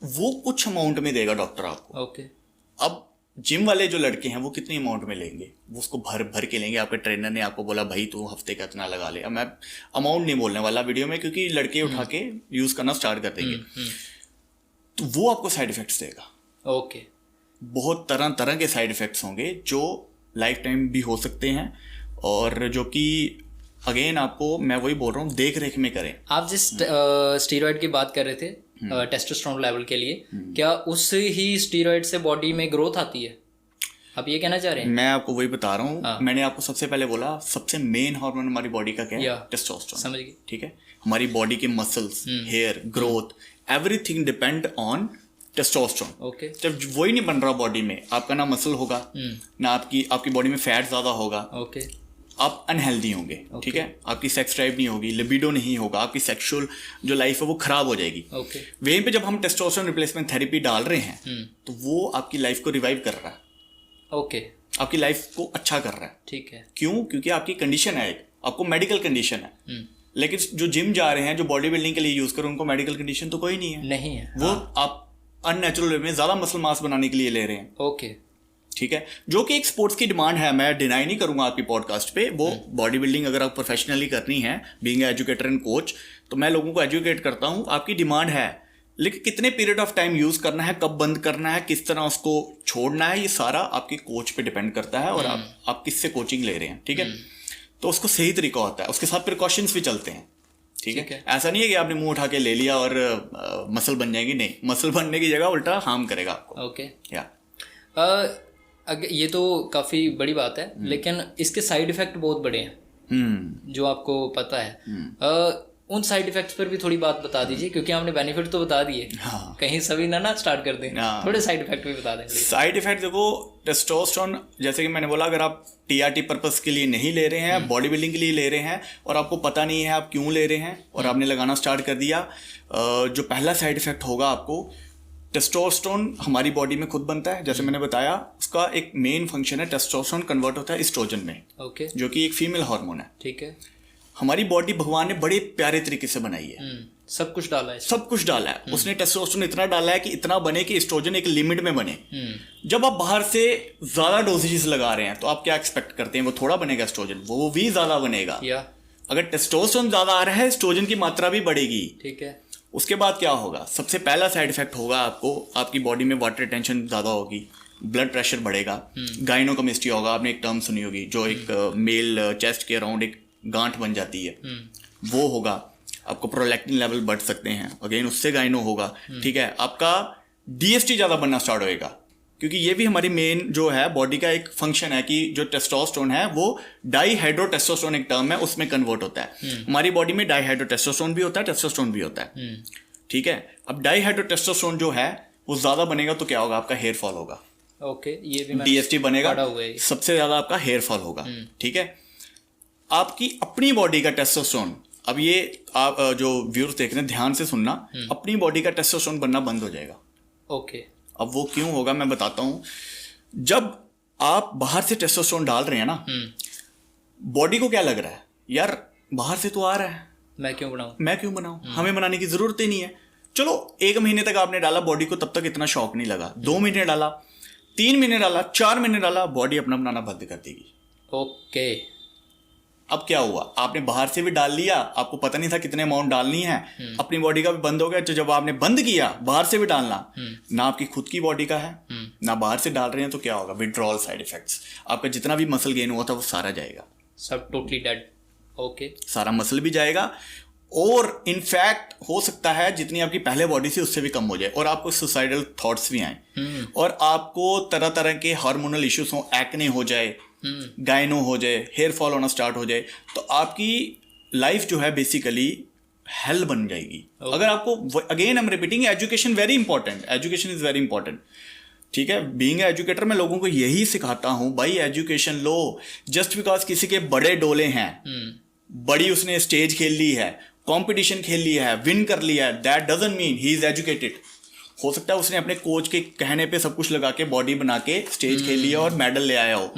वो कुछ अमाउंट में देगा डॉक्टर आपको। अब जिम वाले जो लड़के हैं वो कितनी अमाउंट में लेंगे, वो उसको भर भर के लेंगे। आपके ट्रेनर ने आपको बोला भाई तू हफ्ते का इतना लगा ले। अब मैं अमाउंट नहीं बोलने वाला वीडियो में, क्योंकि लड़के उठा के यूज करना स्टार्ट कर देंगे, तो वो आपको साइड इफेक्ट्स देगा। बहुत तरह तरह के साइड इफेक्ट्स होंगे जो लाइफ टाइम भी हो सकते हैं, और जो कि अगेन आपको मैं वही बोल रहा हूँ देख रेख में करें। आप जिस स्टीरॉयड की बात कर रहे थे टेस्टोस्टेरोन लेवल के लिए, क्या उस ही स्टीरॉयड से बॉडी में ग्रोथ आती है, आप ये कहना चाह रहे हैं? मैं आपको वही बता रहा हूँ। मैंने आपको सबसे पहले बोला सबसे मेन हार्मोन हमारी बॉडी का क्या है, टेस्टोस्टेरोन, समझ गए, ठीक है। हमारी बॉडी के muscles, hair growth, everything depend on testosterone. जब वही नहीं बन रहा बॉडी में, आपका ना मसल होगा ना आपकी बॉडी में फैट ज्यादा होगा, आप अनहेल्दी होंगे, ठीक है। आपकी सेक्स ड्राइव नहीं होगी, लिबिडो नहीं होगा, आपकी सेक्सुअल जो लाइफ है वो खराब हो जाएगी। वहीं पे जब हम टेस्टोस्टेरोन रिप्लेसमेंट थेरेपी डाल रहे हैं तो वो आपकी लाइफ को रिवाइव कर रहा है, आपकी लाइफ को अच्छा कर रहा है, ठीक है। क्यों? क्योंकि आपकी कंडीशन है, आपको मेडिकल कंडीशन है। लेकिन जो जिम जा रहे हैं, जो बॉडी बिल्डिंग के लिए यूज कर, उनको मेडिकल कंडीशन तो कोई नहीं है। वो आप अननेचुरल वे में ज्यादा मसल मास बनाने के लिए ले रहे हैं, ठीक है, जो कि एक स्पोर्ट्स की डिमांड है। मैं डिनाई नहीं करूंगा आपकी पॉडकास्ट पे, वो बॉडी बिल्डिंग अगर आप प्रोफेशनली करनी है, बीइंग एजुकेटर एंड कोच, तो मैं लोगों को एजुकेट करता हूं, आपकी डिमांड है। लेकिन कितने पीरियड ऑफ टाइम यूज करना है, कब बंद करना है, किस तरह उसको छोड़ना है, ये सारा आपके कोच पे डिपेंड करता है, और आप किससे कोचिंग ले रहे हैं, ठीक है। तो उसको सही तरीका होता है, उसके साथ प्रिकॉशंस भी चलते हैं, ठीक है। ऐसा नहीं है कि आपने मुंह उठा के ले लिया और मसल बन जाएगी, नहीं, मसल बनने की जगह उल्टा हार्म करेगा आपको। ये तो काफ़ी बड़ी बात है, लेकिन इसके साइड इफ़ेक्ट बहुत बड़े हैं जो आपको पता है। उन साइड इफ़ेक्ट्स पर भी थोड़ी बात बता दीजिए, क्योंकि हमने बेनिफिट तो बता दिए, कहीं सभी ना स्टार्ट कर दें, थोड़े साइड इफ़ेक्ट भी बता दें। साइड इफ़ेक्ट देखो, टेस्टोस्टेरोन जैसे कि मैंने बोला, अगर आप TRT पर्पस के लिए नहीं ले रहे हैं, बॉडी बिल्डिंग के लिए ले रहे हैं, और आपको पता नहीं है आप क्यों ले रहे हैं, और आपने लगाना स्टार्ट कर दिया, जो पहला साइड इफ़ेक्ट होगा आपको, टेस्टोस्टेरोन हमारी बॉडी में खुद बनता है, जैसे मैंने बताया, उसका एक मेन फंक्शन है, टेस्टोस्टेरोन कन्वर्ट होता है एस्ट्रोजन में, जो कि एक फीमेल हार्मोन है, ठीक है। हमारी बॉडी भगवान ने बड़े प्यारे तरीके से बनाई है, सब कुछ डाला है, सब कुछ डाला है उसने। टेस्टोस्टेरोन इतना डाला है कि इतना बने कि एस्ट्रोजन एक लिमिट में बने। जब आप बाहर से ज्यादा डोजेस लगा रहे हैं तो आप क्या एक्सपेक्ट करते हैं, वो थोड़ा बनेगा एस्ट्रोजन, वो भी ज्यादा बनेगा। अगर टेस्टोस्टेरोन ज्यादा आ रहा है, एस्ट्रोजन की मात्रा भी बढ़ेगी, ठीक है। उसके बाद क्या होगा, सबसे पहला साइड इफेक्ट होगा आपको, आपकी बॉडी में वाटर रिटेंशन ज्यादा होगी, ब्लड प्रेशर बढ़ेगा, गाइनोकमेस्ट्रिया होगा, आपने एक टर्म सुनी होगी, जो एक मेल चेस्ट के अराउंड एक गांठ बन जाती है, वो होगा, आपको प्रोलैक्टिन लेवल बढ़ सकते हैं, अगेन उससे गाइनो होगा, ठीक है। आपका डीएसटी ज़्यादा बनना स्टार्ट होएगा, क्योंकि ये भी हमारी मेन जो है बॉडी का एक फंक्शन है कि जो टेस्टोस्टेरोन है वो डाईहाइड्रोटेस्टोस्टेरोन एक टर्म है, उसमें कन्वर्ट होता है। हमारी बॉडी में डाईहाइड्रोटेस्टोस्टेरोन भी होता है, टेस्टोस्टेरोन भी होता है, ठीक है। अब डाईहाइड्रोटेस्टोस्टेरोन जो है वो ज़्यादा बनेगा तो क्या होगा, आपका हेयर फॉल होगा। ओके, ये भी डीएसटी बनेगा, पढ़ा हुआ है। सबसे ज़्यादा आपका हेयर फॉल होगा, ठीक है। आपकी अपनी बॉडी का टेस्टोस्टेरोन, अब ये आप जो व्यूअर्स देख रहे हैं ध्यान से सुनना, अपनी बॉडी का टेस्टोस्टेरोन बनना बंद हो जाएगा। ओके, अब वो क्यों होगा मैं बताता हूं। जब आप बाहर से टेस्टोस्टेरोन डाल रहे हैं ना, बॉडी को क्या लग रहा है, यार बाहर से तो आ रहा है, मैं क्यों बनाऊं, हमें बनाने की जरूरत ही नहीं है। चलो 1 महीने तक आपने डाला, बॉडी को तब तक इतना शौक नहीं लगा। 2 महीने डाला, 3 महीने डाला, 4 महीने डाला, बॉडी अपना बनाना बंद कर देगी। ओके, अब क्या हुआ, आपने बाहर से भी डाल लिया, आपको पता नहीं था कितने अमाउंट डालनी है, अपनी बॉडी का भी बंद हो गया। तो जब आपने बंद किया बाहर से भी डालना, ना आपकी खुद की बॉडी का है ना बाहर से डाल रहे हैं, तो क्या होगा, विड्रॉल साइड इफेक्ट्स। आपका जितना भी मसल गेन हुआ था वो सारा जाएगा, सब टोटली डेड। ओके, सारा मसल भी जाएगा, और इनफैक्ट हो सकता है जितनी आपकी पहले बॉडी थी उससे भी कम हो जाए, और आपको सुसाइडल थॉट्स भी आए, और आपको तरह तरह के हार्मोनल इश्यूज हो, एक्ने हो जाए, गाइनो हो जाए, हेयर फॉल होना स्टार्ट हो जाए, तो आपकी लाइफ जो है बेसिकली हेल बन जाएगी। अगर आपको, again I am repeating, education very important, education is very important, ठीक है। बीइंग एजुकेटर मैं लोगों को यही सिखाता हूं, भाई एजुकेशन लो। जस्ट बिकॉज किसी के बड़े डोले हैं, बड़ी उसने स्टेज खेल ली है, कंपटीशन खेल लिया है, विन कर लिया है, that doesn't mean he is educated. हो सकता है उसने अपने कोच के कहने पे सब कुछ लगा के बॉडी बना के स्टेज खेल लिया और मेडल ले आया हो,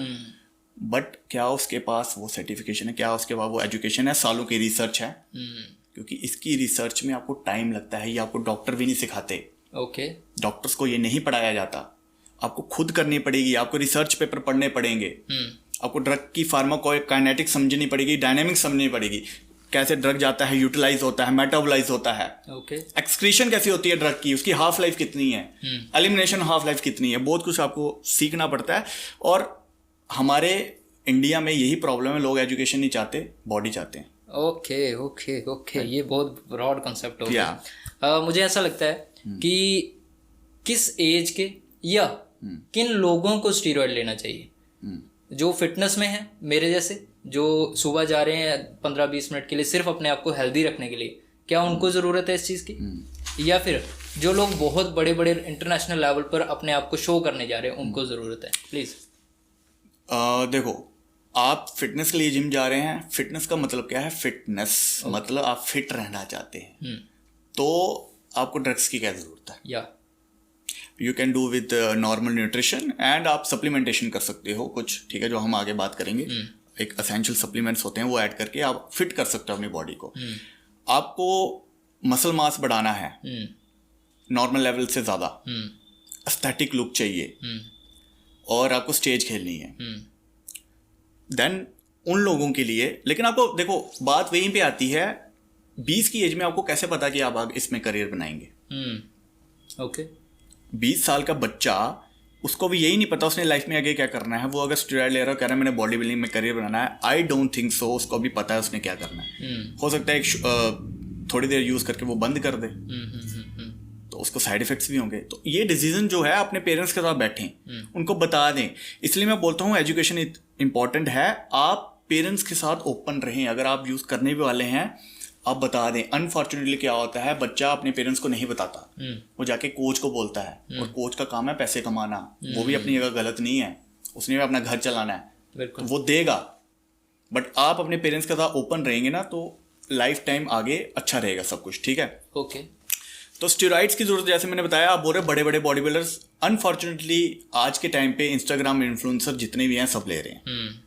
बट क्या उसके पास वो सर्टिफिकेशन है, क्या उसके पास वो एजुकेशन है, सालों की रिसर्च है, क्योंकि इसकी रिसर्च में आपको टाइम लगता है, ये आपको डॉक्टर भी नहीं सिखाते। ओके, डॉक्टर्स को ये नहीं पढ़ाया जाता, आपको खुद करनी पड़ेगी, आपको रिसर्च पेपर पढ़ने पड़ेंगे, आपको ड्रग की फार्माकोकाइनेटिक्स समझनी पड़ेगी, डायनेमिक्स समझनी पड़ेगी, कैसे ड्रग जाता है, यूटिलाइज होता है, मेटाबोलाइज होता है, एक्सक्रीशन कैसी होती है ड्रग की, उसकी हाफ लाइफ कितनी है, एलिमिनेशन हाफ लाइफ कितनी है, बहुत कुछ आपको सीखना पड़ता है। और हमारे इंडिया में यही प्रॉब्लम है, लोग एजुकेशन नहीं चाहते, बॉडी चाहते हैं। ओके ओके ओके, ये बहुत ब्रॉड कॉन्सेप्ट हो गया। मुझे ऐसा लगता है कि किस एज के या किन लोगों को स्टीरॉयड लेना चाहिए, जो फिटनेस में है मेरे जैसे, जो सुबह जा रहे हैं 15-20 मिनट के लिए सिर्फ अपने आप को हेल्दी रखने के लिए, क्या उनको ज़रूरत है इस चीज़ की, या फिर जो लोग बहुत बड़े बड़े इंटरनेशनल लेवल पर अपने आप को शो करने जा रहे हैं उनको ज़रूरत है? प्लीज़ देखो, आप फिटनेस के लिए जिम जा रहे हैं, फिटनेस का मतलब क्या है, फिटनेस मतलब आप फिट रहना चाहते हैं, तो आपको ड्रग्स की क्या ज़रूरत है, या you can do with normal nutrition, and आप सप्लीमेंटेशन कर सकते हो कुछ, ठीक है, जो हम आगे बात करेंगे। एक एसेंशियल सप्लीमेंट्स होते हैं, वो ऐड करके आप फिट कर सकते हो अपनी बॉडी को। आपको मसल मास बढ़ाना है नॉर्मल लेवल से ज़्यादा, एस्थेटिक लुक चाहिए, और आपको स्टेज खेलनी है, देन उन लोगों के लिए। लेकिन आपको देखो, बात वहीं पे आती है, 20 की एज में आपको कैसे पता कि आप आगे इसमें करियर बनाएंगे। ओके, 20 साल का बच्चा, उसको भी यही नहीं पता उसने लाइफ में आगे क्या करना है। वो अगर स्टेरॉइड ले रहा है, कह रहा है मैंने बॉडी बिल्डिंग में करियर बनाना है, आई डोंट थिंक सो उसको भी पता है उसने क्या करना है। हो सकता है एक थोड़ी देर यूज करके वो बंद कर दे, तो उसको साइड इफेक्ट्स भी होंगे। तो ये डिसीजन जो है अपने पेरेंट्स के साथ बैठें, उनको बता दें। इसलिए मैं बोलता हूँ एजुकेशन इंपॉर्टेंट है, आप पेरेंट्स के साथ ओपन रहें। अगर आप यूज करने भी वाले हैं, आप बता दें। अनफॉर्चुनेटली क्या होता है, बच्चा अपने पेरेंट्स को नहीं बताता, वो जाके कोच को बोलता है, और कोच का काम है पैसे कमाना। वो भी अपनी जगह गलत नहीं है, उसने भी अपना घर चलाना है, वो देगा। बट आप अपने पेरेंट्स के साथ ओपन रहेंगे ना, तो लाइफ टाइम आगे अच्छा रहेगा सब कुछ, ठीक है। ओके, तो स्टेरॉइड्स की जरूरत, जैसे मैंने बताया, आप बोल रहे बड़े बड़े बॉडी बिल्डर्स, अनफॉर्चुनेटली आज के टाइम पे इंस्टाग्राम इन्फ्लुएंसर जितने भी हैं सब ले रहे हैं।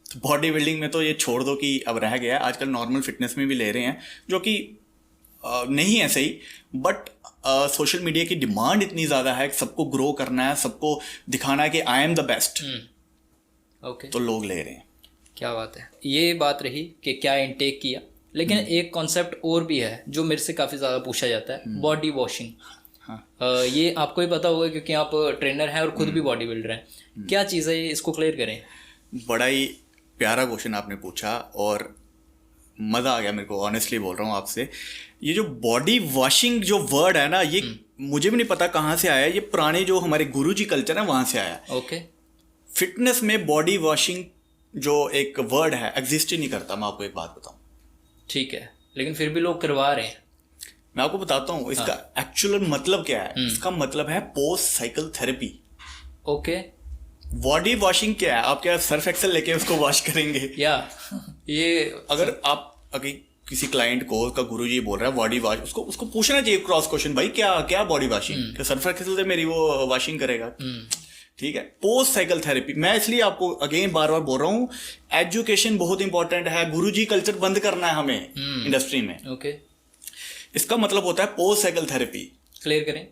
तो बॉडी बिल्डिंग में तो ये छोड़ दो कि अब रह गया, आजकल नॉर्मल फिटनेस में भी ले रहे हैं, जो कि नहीं है सही। बट सोशल मीडिया की डिमांड इतनी ज़्यादा है कि सबको ग्रो करना है, सबको दिखाना है कि आई एम द बेस्ट, तो लोग ले रहे हैं। क्या बात है। ये बात रही कि क्या इनटेक किया, लेकिन एक कॉन्सेप्ट और भी है जो मेरे से काफ़ी ज़्यादा पूछा जाता है, बॉडी वॉशिंग। हाँ। ये आपको ही पता होगा क्योंकि आप ट्रेनर हैं और खुद भी बॉडी बिल्डर हैं। क्या चीज़ है ये, इसको क्लियर करें। बड़ा ही प्यारा क्वेश्चन आपने पूछा, और मज़ा आ गया मेरे को, ऑनेस्टली बोल रहा हूँ आपसे। ये जो बॉडी वॉशिंग जो वर्ड है ना, ये मुझे भी नहीं पता कहाँ से आया, ये पुराने जो हमारे गुरुजी कल्चर है वहाँ से आया। ओके। फिटनेस में बॉडी वॉशिंग जो एक वर्ड है एग्जिस्ट ही नहीं करता। मैं आपको एक बात बताऊँ, ठीक है, लेकिन फिर भी लोग करवा रहे हैं। मैं आपको बताता हूँ इसका एक्चुअल मतलब क्या है। इसका मतलब है post cycle therapy. Okay. Body washing क्या है? आप क्या सर्फ एक्सेल लेके उसको वॉश करेंगे? या ये अगर किसी क्लाइंट को उसका गुरुजी बोल रहा है बॉडी वॉश, उसको पूछना चाहिए क्रॉस क्वेश्चन, भाई क्या बॉडी वॉशिंग, क्या सर्फ एक्सेल से मेरी वो वॉशिंग करेगा? ठीक है। पोस्ट साइकिल थेरेपी, मैं इसलिए आपको अगेन बार बार बोल रहा हूँ, एजुकेशन बहुत इंपॉर्टेंट है। गुरुजी कल्चर बंद करना है हमें इंडस्ट्री में। ओके। इसका मतलब होता है पोस्ट साइकिल थेरेपी। क्लियर करें।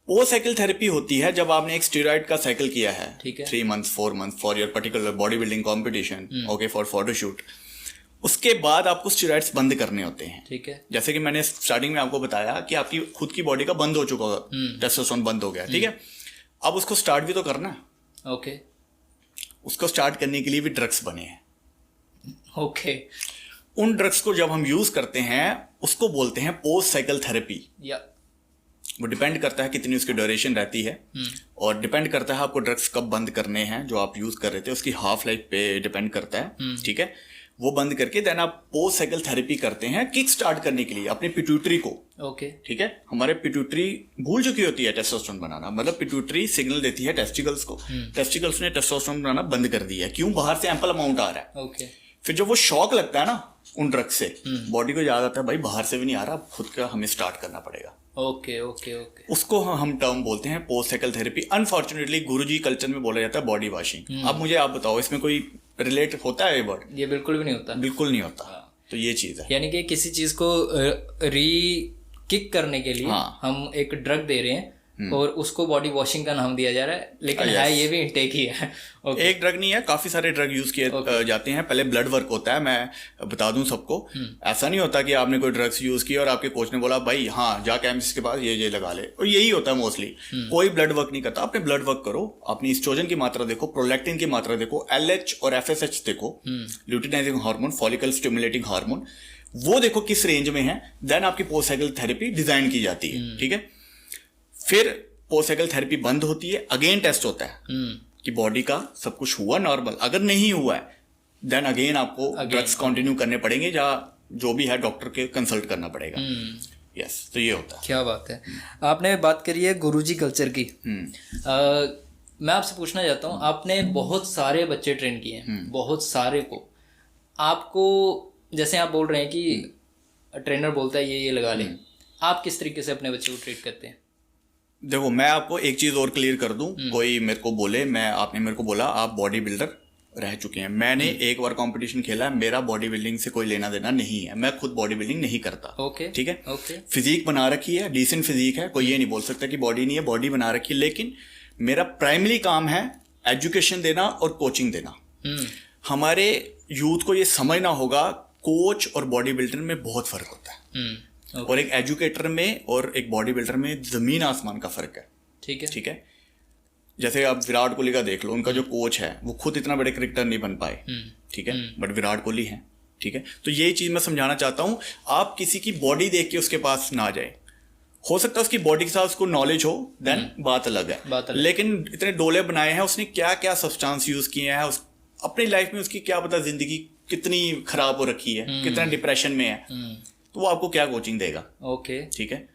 पोस्ट साइकिल थेरेपी होती है जब आपने एक स्टेरॉइड का साइकिल किया है, ठीक है, 3 months 4 months for your particular body building competition, okay, for photoshoot. उसके बाद आपको स्टेरॉइड्स बंद करने होते हैं। ठीक है। जैसे कि मैंने स्टार्टिंग में आपको बताया कि आपकी खुद की बॉडी का बंद हो चुका होगा, टेस्टोस्टेरोन बंद हो गया, ठीक है। अब उसको स्टार्ट भी तो करना है। ओके। उसको स्टार्ट करने के लिए भी ड्रग्स बने हैं। ओके। उन ड्रग्स को जब हम यूज करते हैं उसको बोलते हैं पोस्ट साइकिल थेरेपी। या वो डिपेंड करता है कितनी उसकी ड्यूरेशन रहती है, और डिपेंड करता है आपको ड्रग्स कब बंद करने हैं जो आप यूज कर रहे थे, उसकी हाफ लाइफ पे डिपेंड करता है। ठीक है। वो बंद करके देन आप पोस्ट साइकिल थेरेपी करते हैं किक स्टार्ट करने के लिए अपने पिट्यूटरी को। ओके। ठीक है। हमारे पिट्यूटरी भूल चुकी होती है टेस्टोस्टेरोन बनाना, मतलब पिट्यूटरी सिग्नल देती है टेस्टिकल्स को, टेस्टिकल्स ने टेस्टोस्टेरोन बनाना बंद कर दिया है। क्यों? बाहर से एम्पल अमाउंट आ रहा है। ओके। फिर जब वो शॉक लगता है ना उन ड्रग्स से, बॉडी को याद आता है भाई बाहर से भी नहीं आ रहा, खुद का हमें स्टार्ट करना पड़ेगा। Okay okay okay. उसको हम टर्म बोलते हैं पोस्ट साइकिल थेरेपी। अनफॉर्चुनेटली गुरुजी कल्चर में बोला जाता है बॉडी वॉशिंग। अब मुझे आप बताओ इसमें कोई रिलेट होता है ये वर्ड? ये बिल्कुल भी नहीं होता। बिल्कुल नहीं होता। तो ये चीज है, यानी कि किसी चीज को री किक करने के लिए हम एक ड्रग दे रहे हैं और उसको बॉडी वॉशिंग का नाम दिया जा रहा है, लेकिन है ये भी इनटेक ही है। एक ड्रग नहीं है, काफी सारे ड्रग यूज किए जाते हैं। पहले ब्लड वर्क होता है, मैं बता दूं सबको। ऐसा नहीं होता कि आपने कोई ड्रग्स यूज किया और आपके कोच ने बोला भाई हाँ जा केमिस्ट के पास ये लगा ले, और यही होता है मोस्टली। कोई ब्लड वर्क नहीं करता। अपने ब्लड वर्क करो, अपनी एस्ट्रोजन की मात्रा देखो, प्रोलैक्टिन की मात्रा देखो, LH और FSH देखो, luteinizing hormone, follicle stimulating hormone, वो देखो किस रेंज में है। देन आपकी पोस्ट साइकिल थेरेपी डिजाइन की जाती है। ठीक है। फिर पोस्ट साइकिल थेरेपी बंद होती है, अगेन टेस्ट होता है कि बॉडी का सब कुछ हुआ नॉर्मल। अगर नहीं हुआ है देन अगेन आपको ड्रग्स कंटिन्यू करने पड़ेंगे, या जो भी है डॉक्टर के कंसल्ट करना पड़ेगा। यस, तो ये होता है। क्या बात है। आपने बात करी है गुरुजी कल्चर की। मैं आपसे पूछना चाहता हूँ, आपने बहुत सारे बच्चे ट्रेन किए हैं, बहुत सारे को। आपको जैसे आप बोल रहे हैं कि ट्रेनर बोलता है ये लगा ले, आप किस तरीके से अपने बच्चे को ट्रीट करते हैं? देखो, मैं आपको एक चीज और क्लियर कर दूं। कोई मेरे को बोले, आपने मेरे को बोला आप बॉडी बिल्डर रह चुके हैं। मैंने एक बार कंपटीशन खेला है, मेरा बॉडी बिल्डिंग से कोई लेना देना नहीं है, मैं खुद बॉडी बिल्डिंग नहीं करता। ओके। ठीक है। ओके। फिजिक बना रखी है, डिसेंट फिजिक है, कोई ये नहीं बोल सकता कि बॉडी नहीं है, बॉडी बना रखी है। लेकिन मेरा प्राइमरी काम है एजुकेशन देना और कोचिंग देना। हमारे यूथ को ये समझना होगा कोच और बॉडी बिल्डर में बहुत फर्क होता है। और एक एजुकेटर में और एक बॉडी बिल्डर में जमीन आसमान का फर्क है। ठीक है। ठीक है। जैसे आप विराट कोहली का देख लो, उनका जो कोच है वो खुद इतना बड़े क्रिकेटर नहीं बन पाए। ठीक है। बट विराट कोहली है। ठीक है। तो यही चीज मैं समझाना चाहता हूं, आप किसी की बॉडी देख के उसके पास ना जाए। हो सकता है उसकी बॉडी के साथ उसको नॉलेज हो, देन बात अलग है। लेकिन इतने डोले बनाए हैं, उसने क्या क्या सब्सटेंस यूज किए हैं, अपनी लाइफ में उसकी क्या पता जिंदगी कितनी खराब हो रखी है, कितना डिप्रेशन में है, तो वो आपको क्या कोचिंग देगा? ओके। ठीक है।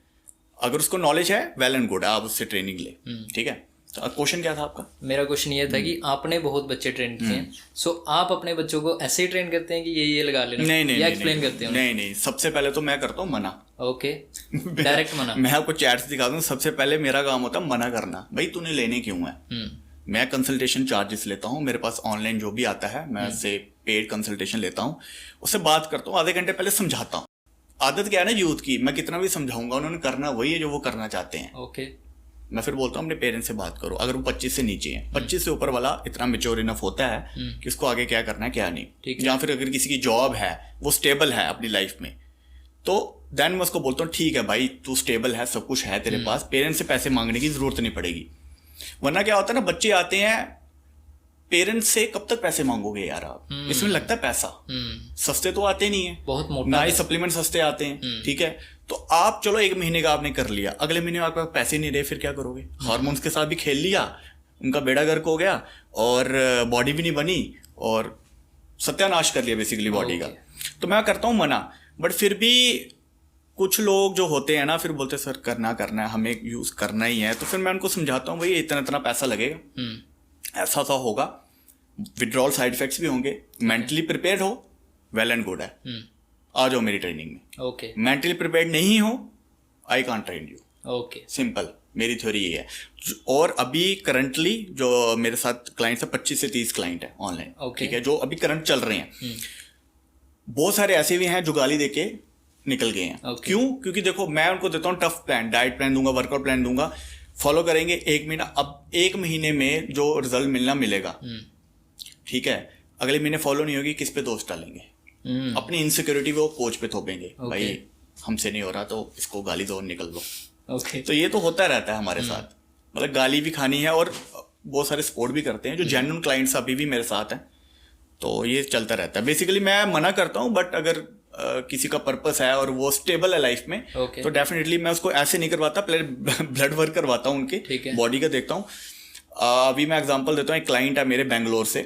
अगर उसको नॉलेज है वेल एंड गुड, आप उससे ट्रेनिंग ले। ठीक है। तो क्वेश्चन क्या था आपका? मेरा क्वेश्चन ये था कि आपने बहुत बच्चे ट्रेन किए हैं, सो आप अपने बच्चों को ऐसे ही ट्रेन करते हैं कि ये लगा लेना? नहीं, एक्सप्लेन करते हैं? नहीं, सबसे पहले तो मैं करता हूँ मना। ओके। डायरेक्ट मना। मैं आपको चैट्स दिखा दूं, सबसे पहले मेरा काम होता है मना करना। भाई तूने लेने क्यों है? मैं कंसल्टेशन चार्जेस लेता हूँ, मेरे पास ऑनलाइन जो भी आता है मैं उससे पेड कंसल्टेशन लेता हूँ, उससे बात करता हूँ, आधे घंटे पहले समझाता हूँ। आदत क्या है ना यूथ की, मैं कितना भी समझाऊंगा उन्होंने करना वही है जो वो करना चाहते हैं। ओके। मैं फिर बोलता हूँ अपने पेरेंट्स से बात करो। अगर वो 25 से नीचे हैं, 25 से ऊपर वाला इतना मेच्योर इनफ होता है कि उसको आगे क्या करना है क्या नहीं। या फिर अगर किसी की जॉब है, वो स्टेबल है अपनी लाइफ में, तो देन मैं उसको बोलता हूँ ठीक है भाई तू स्टेबल है, सब कुछ है तेरे पास, पेरेंट्स से पैसे मांगने की जरूरत नहीं पड़ेगी। वरना क्या होता है ना, बच्चे आते हैं पेरेंट्स से कब तक पैसे मांगोगे यार आप? इसमें लगता है पैसा, सस्ते तो आते नहीं है, बहुत मोटा ना ही सप्लीमेंट सस्ते आते हैं, ठीक है। तो आप चलो 1 महीने का आपने कर लिया, अगले महीने आपके पास पैसे नहीं रहे, फिर क्या करोगे? हार्मोन्स के साथ भी खेल लिया, उनका बेड़ा गर्क हो गया और बॉडी भी नहीं बनी और सत्यानाश कर लिया बेसिकली बॉडी का। तो मैं करता हूँ मना, बट फिर भी कुछ लोग जो होते हैं ना फिर बोलते हैं सर करना है, हमें यूज करना ही है। तो फिर मैं उनको समझाता हूँ भाई इतना पैसा लगेगा, ऐसा सा होगा, विड्रॉल साइड इफेक्ट्स भी होंगे, मेंटली प्रिपेयर्ड हो, वेल एंड गुड है, आ जाओ मेरी ट्रेनिंग में। ओके, मेंटली प्रिपेयर्ड नहीं हो, I can't train you. Okay, simple, मेरी थ्योरी ये है। और अभी करंटली जो मेरे साथ क्लाइंट्स है 25 से 30 क्लाइंट है ऑनलाइन, ठीक है, जो अभी करंट चल रहे हैं। बहुत सारे ऐसे भी हैं जो गाली देके निकल गए हैं। क्यों? क्योंकि देखो मैं उनको देता हूँ टफ प्लान, डाइट प्लान दूंगा, वर्कआउट प्लान दूंगा, फॉलो करेंगे 1 महीना। अब 1 महीने में जो रिजल्ट मिलेगा, ठीक है, अगले महीने फॉलो नहीं होगी, किस पे दोष डालेंगे? अपनी इनसिक्योरिटी वो कोच पे थोपेंगे, भाई हमसे नहीं हो रहा तो इसको गाली दो, निकल लो। तो ये तो होता रहता है हमारे साथ, मतलब गाली भी खानी है और बहुत सारे सपोर्ट भी करते हैं जो जेन्युइन क्लाइंट्स अभी भी मेरे साथ हैं। तो ये चलता रहता है। बेसिकली मैं मना करता हूँ, बट अगर किसी का पर्पस है और वो स्टेबल है लाइफ में, तो डेफिनेटली मैं उसको ऐसे नहीं करवाता, पहले ब्लड वर्क करवाता हूँ उनके बॉडी का, देखता हूँ। अभी मैं एग्जांपल देता हूँ, एक क्लाइंट है मेरे बेंगलोर से,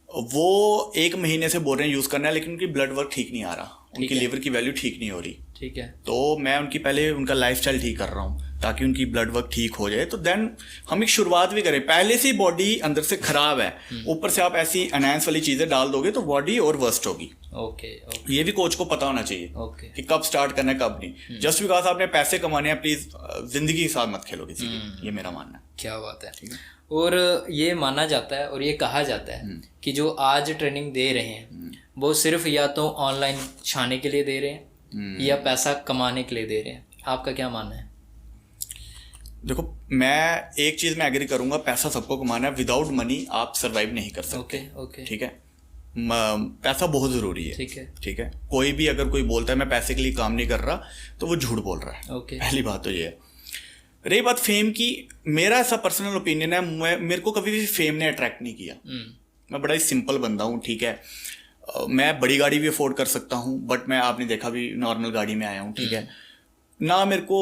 वो 1 महीने से बोल रहे हैं यूज करना है, लेकिन उनकी ब्लड वर्क ठीक नहीं आ रहा, उनकी लीवर की वैल्यू ठीक नहीं हो रही, ठीक है। तो मैं उनकी पहले उनका लाइफस्टाइल ठीक कर रहा हूँ ताकि उनकी ब्लड वर्क ठीक हो जाए। तो देन हम एक शुरुआत भी करें, पहले से बॉडी अंदर से खराब है, ऊपर से आप ऐसी एनहांस वाली चीजें डाल दोगे तो बॉडी और वर्स्ट होगी। ओके, ये भी कोच को पता होना चाहिए कि कब स्टार्ट करना है कब नहीं। जस्ट बिकॉज आपने पैसे कमाने हैं, प्लीज जिंदगी के साथ मत खेलो किसी की, ये मेरा मानना है। क्या बात है। और ये माना जाता है और ये कहा जाता है कि जो आज ट्रेनिंग दे रहे हैं वो सिर्फ या तो ऑनलाइन छाने के लिए दे रहे हैं या पैसा कमाने के लिए दे रहे हैं। आपका क्या मानना है? देखो मैं एक चीज में एग्री करूंगा, पैसा सबको कमाना है, विदाउट मनी आप सरवाइव नहीं कर सकते। ओके, ठीक है, पैसा बहुत जरूरी है। ठीक है, कोई भी अगर कोई बोलता है मैं पैसे के लिए काम नहीं कर रहा तो वो झूठ बोल रहा है। पहली बात तो ये है। रही बात फेम की, मेरा ऐसा पर्सनल ओपिनियन है, मेरे को कभी भी फेम ने अट्रैक्ट नहीं किया। मैं बड़ा ही सिंपल बंदा हूँ, ठीक है, मैं बड़ी गाड़ी भी अफोर्ड कर सकता हूँ, बट मैं आपने देखा भी नॉर्मल गाड़ी में आया हूँ, ठीक है ना। मेरे को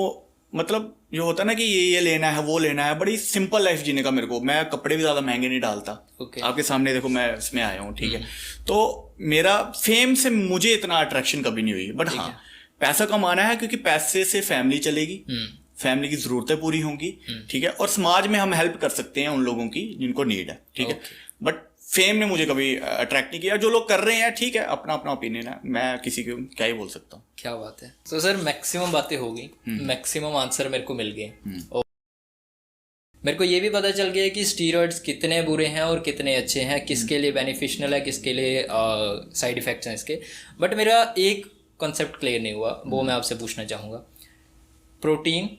मतलब जो होता है ना कि ये लेना है वो लेना है, बड़ी सिंपल लाइफ जीने का मेरे को, मैं कपड़े भी ज्यादा महंगे नहीं डालता। आपके सामने देखो मैं इसमें आया हूँ, ठीक है। तो मेरा फेम से मुझे इतना अट्रैक्शन कभी नहीं हुई, बट हाँ पैसा कमाना है, क्योंकि पैसे से फैमिली चलेगी, फैमिली की जरूरतें पूरी होंगी, ठीक है, और समाज में हम हेल्प कर सकते हैं उन लोगों की जिनको नीड है, ठीक है। बट फेम ने मुझे कभी अट्रैक्ट नहीं किया। जो लोग कर रहे हैं ठीक है, अपना अपना ओपिनियन है, मैं किसी को क्या ही बोल सकता हूँ। क्या बात है। तो सर मैक्सिमम बातें हो गई, मैक्सिमम आंसर मेरे को मिल गए, और मेरे को ये भी पता चल गया कि स्टीरॉइड्स कितने बुरे हैं और कितने अच्छे हैं, किसके लिए बेनिफिशियल है, किसके लिए साइड इफेक्ट्स हैं इसके। बट मेरा एक कॉन्सेप्ट क्लियर नहीं हुआ, वो मैं आपसे पूछना चाहूँगा। प्रोटीन,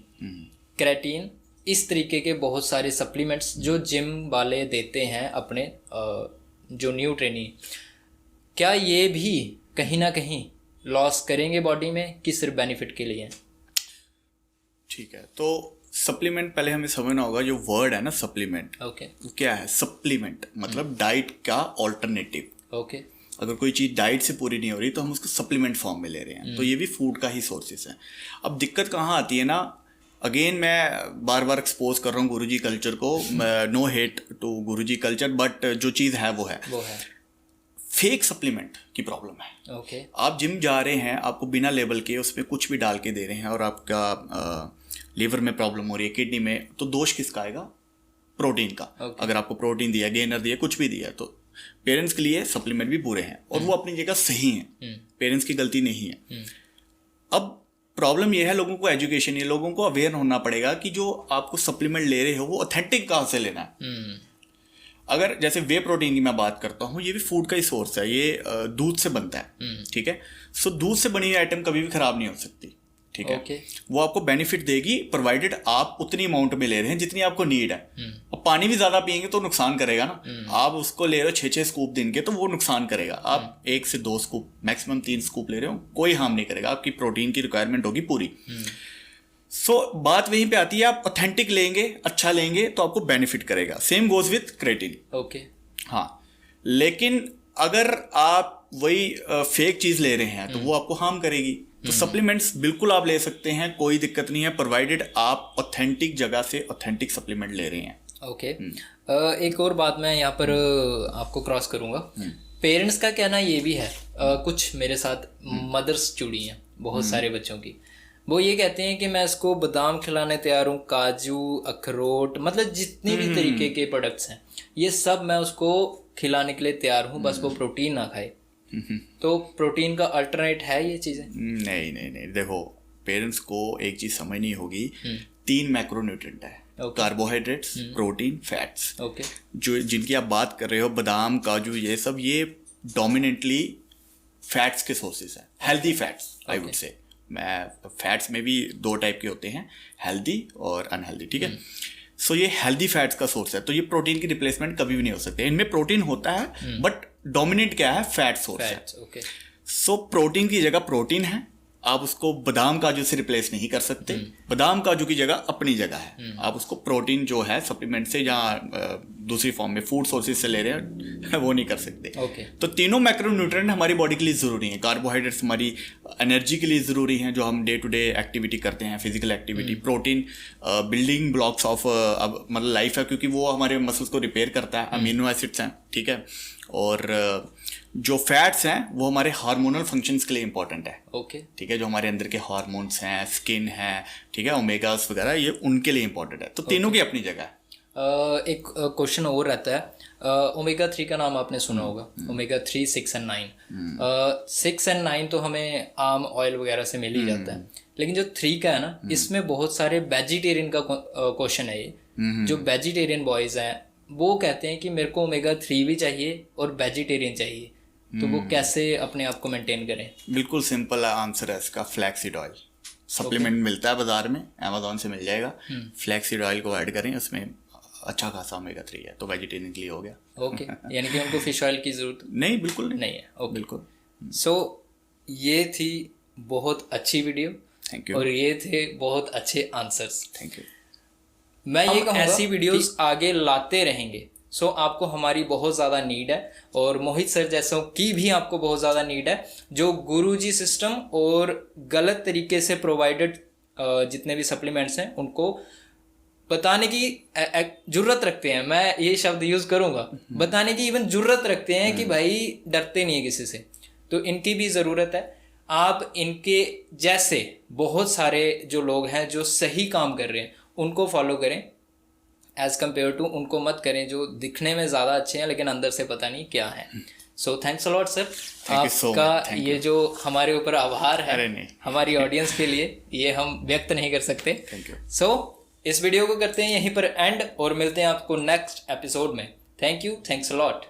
क्रेटीन, इस तरीके के बहुत सारे सप्लीमेंट्स जो जिम वाले देते हैं अपने जो न्यू ट्रेनी, क्या ये भी कहीं ना कहीं लॉस करेंगे बॉडी में कि सिर्फ बेनिफिट के लिए? ठीक है, तो सप्लीमेंट पहले हमें समझना होगा। जो वर्ड है ना सप्लीमेंट, क्या है? सप्लीमेंट मतलब डाइट का ऑल्टरनेटिव। अगर कोई चीज़ डाइट से पूरी नहीं हो रही तो हम उसको सप्लीमेंट फॉर्म में ले रहे हैं, तो ये भी फूड का ही सोर्सेस है। अब दिक्कत कहाँ आती है ना, अगेन मैं बार बार एक्सपोज कर रहा हूँ गुरुजी कल्चर को, no hate to guruji culture, but जो चीज़ है वो है फेक सप्लीमेंट की प्रॉब्लम है। आप जिम जा रहे हैं, आपको बिना लेबल के उसमें कुछ भी डाल के दे रहे हैं और आपका लीवर में प्रॉब्लम हो रही है, किडनी में, तो दोष किसका आएगा? प्रोटीन का। अगर आपको प्रोटीन दिया, गेनर दिया, कुछ भी दिया, तो पेरेंट्स के लिए सप्लीमेंट भी बुरे हैं और वो अपनी जगह सही हैं, पेरेंट्स की गलती नहीं है। अब प्रॉब्लम ये है, लोगों को एजुकेशन है, लोगों को अवेयर होना पड़ेगा कि जो आपको सप्लीमेंट ले रहे हो वो ऑथेंटिक कहाँ से लेना है। अगर जैसे वे प्रोटीन की मैं बात करता हूँ, ये भी फूड का ही सोर्स है, ये दूध से बनता है, ठीक है। सो दूध से बनी हुई आइटम कभी भी खराब नहीं हो सकती, ठीक है। वो आपको बेनिफिट देगी प्रोवाइडेड आप उतनी अमाउंट में ले रहे हैं जितनी आपको नीड है। अब पानी भी ज्यादा पियेंगे तो नुकसान करेगा ना। आप उसको ले रहे हो 6-6 स्कूप दिन के, तो वो नुकसान करेगा। आप 1 से 2 स्कूप, मैक्सिमम 3 स्कूप ले रहे हो, कोई हार्म नहीं करेगा, आपकी प्रोटीन की रिक्वायरमेंट होगी पूरी। सो बात वहीं पे आती है, आप ऑथेंटिक लेंगे, अच्छा लेंगे तो आपको बेनिफिट करेगा। Same goes with creatine. हाँ, लेकिन अगर आप वही फेक चीज ले रहे हैं तो वो आपको हार्म करेगी। तो सप्लीमेंट्स बिल्कुल आप ले सकते हैं, कोई दिक्कत नहीं है, प्रोवाइडेड आप ऑथेंटिक जगह से ऑथेंटिक सप्लीमेंट ले रहे हैं। ओके। एक और बात मैं यहाँ पर आपको क्रॉस करूँगा। पेरेंट्स का कहना ये भी है, कुछ मेरे साथ मदर्स जुड़ी हैं बहुत सारे बच्चों की, वो ये कहते हैं कि मैं इसको बादाम खिलाने तैयार हूँ, काजू, अखरोट, मतलब जितने भी तरीके के प्रोडक्ट्स हैं ये सब मैं उसको खिलाने के लिए तैयार हूँ, बस वो प्रोटीन ना खाए। तो प्रोटीन का अल्टरनेट है ये चीज़ें? नहीं नहीं नहीं, देखो पेरेंट्स को एक चीज समझनी होगी, 3 मैक्रोन्यूट्रिएंट है, कार्बोहाइड्रेट्स, प्रोटीन, फैट्स। ओके। जो जिनकी आप बात कर रहे हो, बादाम, काजू, ये सब ये डोमिनेटली फैट्स के सोर्सेज हैं, healthy fats I would say. मैं फैट्स में भी 2 टाइप के होते हैं, हेल्दी और अनहेल्दी, ठीक है। सो ये हेल्दी फैट्स का सोर्स है, तो ये प्रोटीन की रिप्लेसमेंट कभी भी नहीं हो सकते। इनमें प्रोटीन होता है बट डोमिनेट क्या है, फैट सोर्स है। ओके। सो प्रोटीन की जगह प्रोटीन है, आप उसको बादाम काजू से रिप्लेस नहीं कर सकते। बादाम काजू की जगह अपनी जगह है, आप उसको प्रोटीन जो है सप्लीमेंट से या दूसरी फॉर्म में फूड सोर्सेज से ले रहे हैं वो नहीं कर सकते। ओके। तो तीनों मैक्रोन्यूट्रिएंट हमारी बॉडी के लिए ज़रूरी हैं। कार्बोहाइड्रेट्स हमारी एनर्जी के लिए ज़रूरी हैं, जो हम डे टू डे एक्टिविटी करते हैं, physical activity. Protein building blocks of अब मतलब लाइफ है, क्योंकि वो हमारे मसल्स को रिपेयर करता है। अमीनो एसिड्स हैं, ठीक है। और जो फैट्स हैं वो हमारे हार्मोनल फंक्शंस के लिए इंपॉर्टेंट है। ओके। ठीक है, जो हमारे अंदर के हार्मोन्स हैं, स्किन है, ठीक है, ओमेगास वगैरह, ये उनके लिए इंपॉर्टेंट है। तो तीनों की अपनी जगह है। एक क्वेश्चन और रहता है, ओमेगा 3 का नाम आपने सुना होगा, ओमेगा 3, 6 एंड 9। 6 एंड 9 तो हमें आम ऑयल वगैरह से मिल ही जाता है, लेकिन जो 3 का है ना, इसमें बहुत सारे वेजिटेरियन का क्वेश्चन है ये। जो वेजिटेरियन बॉयज़ हैं वो कहते हैं कि मेरे को ओमेगा 3 भी चाहिए और वेजिटेरियन चाहिए, तो वो कैसे अपने आप को मेंटेन करें? बिल्कुल सिंपल आंसर है इसका, फ्लैक्सीड ऑयल सप्लीमेंट मिलता है बाजार में, अमेजोन से मिल जाएगा। फ्लैक्सीड ऑयल को ऐड करें, उसमें अच्छा खासा ओमेगा 3 है, तो वेजिटेरियन के लिए हो गया। ओके। यानी कि उनको फिश ऑयल की जरूरत नहीं, बिल्कुल नहीं है। ओके, बिल्कुल। सो ये थी बहुत अच्छी वीडियो, थैंक यू। और ये थे बहुत अच्छे आंसर्स। Thank you. मैं ये कहूँगा ऐसी वीडियोस आगे लाते रहेंगे। सो आपको हमारी बहुत ज़्यादा नीड है, और मोहित सर जैसों की भी आपको बहुत ज़्यादा नीड है, जो गुरुजी सिस्टम और गलत तरीके से प्रोवाइडेड जितने भी सप्लीमेंट्स हैं उनको बताने की जुर्रत रखते हैं। मैं ये शब्द यूज़ करूँगा, बताने की इवन जुर्रत रखते हैं कि भाई डरते नहीं है किसी से। तो इनकी भी ज़रूरत है। आप इनके जैसे बहुत सारे जो लोग हैं जो सही काम कर रहे हैं उनको फॉलो करें, एज कम्पेयर टू उनको मत करें जो दिखने में ज़्यादा अच्छे हैं लेकिन अंदर से पता नहीं क्या है। So thanks a lot sir, आपका ये जो हमारे ऊपर आभार है हमारी ऑडियंस के लिए, ये हम व्यक्त नहीं कर सकते। सो इस वीडियो को करते हैं यहीं पर एंड, और मिलते हैं आपको नेक्स्ट एपिसोड में। Thank you, thanks a lot.